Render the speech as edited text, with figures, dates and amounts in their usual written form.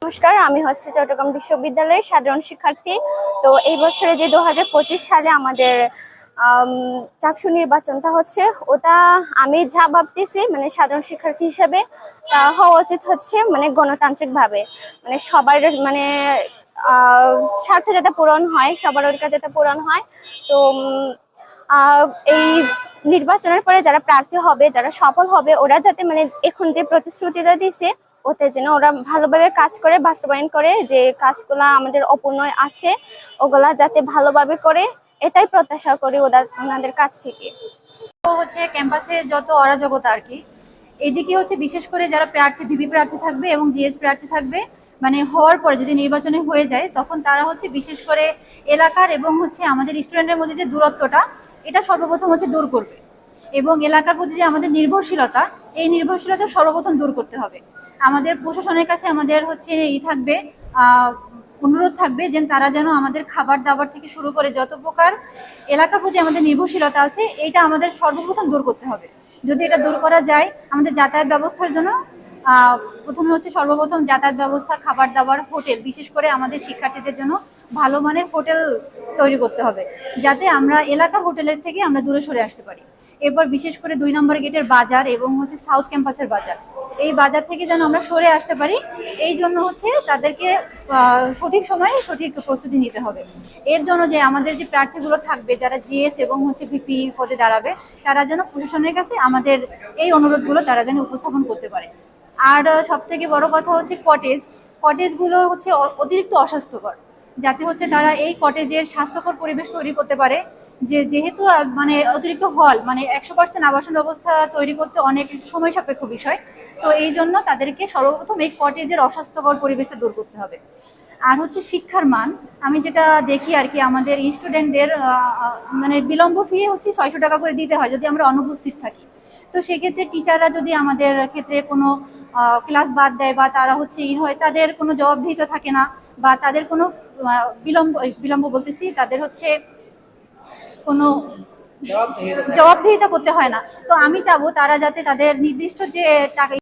নমস্কার, আমি চট্টগ্রাম বিশ্ববিদ্যালয়ের সাধারণ শিক্ষার্থী। তো এই বছরে যে 2025 সালে আমাদের চাকসু নির্বাচনটা হচ্ছে, ওটা আমি যা ভাবতেছি মানে সাধারণ শিক্ষার্থী হিসেবে হওয়া উচিত হচ্ছে মানে গণতান্ত্রিক ভাবে, মানে সবার মানে স্বার্থ যাতে পূরণ হয়, সবার অধিকার যাতে পূরণ হয়। তো এই নির্বাচনের পরে যারা প্রার্থী হবে, যারা সফল হবে, ওরা যাতে মানে এখন যে প্রতিশ্রুতিটা দিছে ওতে যেন ওরা ভালোভাবে কাজ করে, বাস্তবায়ন করে, যে কাজগুলা আমাদের অপূর্ণ আছে ওগুলা যাতে ভালোভাবে করে, এটাই প্রত্যাশা করি ওনাদের কাছ থেকে। ক্যাম্পাসে যত অরাজকতা আর কি, এদিকে বিশেষ করে যারা প্রার্থী, ভিপি প্রার্থী থাকবে এবং জিএস প্রার্থী থাকবে, মানে হওয়ার পরে যদি নির্বাচনে হয়ে যায় তখন তারা বিশেষ করে এলাকার এবং আমাদের স্টুডেন্টের মধ্যে যে দূরত্বটা, এটা সর্বপ্রথম দূর করবে। এবং এলাকার প্রতি যে আমাদের নির্ভরশীলতা, এই নির্ভরশীলতা সর্বপ্রথম দূর করতে হবে। আমাদের প্রশাসনের কাছে আমাদের থাকবে অনুরোধ থাকবে যে তারা যেন আমাদের খাবার দাবার থেকে শুরু করে যত প্রকার এলাকার প্রতি আমাদের নির্ভরশীলতা আছে, এটা আমাদের সর্বপ্রথম দূর করতে হবে। যদি এটা দূর করা যায়, আমাদের যাতায়াত ব্যবস্থার জন্য প্রথমে সর্বপ্রথম যাতায়াত ব্যবস্থা, খাবার দাবার, হোটেল, বিশেষ করে আমাদের শিক্ষার্থীদের জন্য ভালো মানের হোটেল তৈরি করতে হবে, যাতে আমরা এলাকার হোটেলের থেকে আমরা দূরে সরে আসতে পারি। এরপর বিশেষ করে 2 নম্বর গেটের বাজার এবং সাউথ ক্যাম্পাসের বাজার, এই বাজার থেকে যেন আমরা সরে আসতে পারি, এই জন্য তাদেরকে সঠিক সময়ে সঠিক প্রস্তুতি নিতে হবে। এর জন্য যে আমাদের যে প্রার্থীগুলো থাকবে, যারা জিএস এবং ভিপি পদে দাঁড়াবে, তারা যেন প্রশাসনের কাছে আমাদের এই অনুরোধগুলো তারা যেন উপস্থাপন করতে পারে। আর সব থেকে বড় কথা কটেজগুলো অতিরিক্ত অস্বাস্থ্যকর, যাতে তারা এই কটেজের স্বাস্থ্যকর পরিবেশ তৈরি করতে পারে। যেহেতু মানে অতিরিক্ত হল, মানে 100% আবাসন ব্যবস্থা তৈরি করতে অনেক সময় সাপেক্ষ বিষয়, তো এই জন্য তাদেরকে সর্বপ্রথম এই কটেজের অস্বাস্থ্যকর পরিবেশটা দূর করতে হবে। আর শিক্ষার মান, আমি যেটা দেখি আর কি, আমাদের স্টুডেন্টদের মানে বিলম্ব ফি 600 টাকা করে দিতে হয় যদি আমরা অনুপস্থিত থাকি। তো সেক্ষেত্রে টিচাররা যদি আমাদের ক্ষেত্রে কোনো ক্লাস বাদ দেয় বা তারা হয়, তাদের কোনো জবাবদিহিতা থাকে না, বা তাদের কোনো বিলম্ব বলতেছি, তাদের কোনো জবাবদিহিতা করতে হয় না। তো আমি চাবো তারা যাতে তাদের নির্দিষ্ট যে টাকা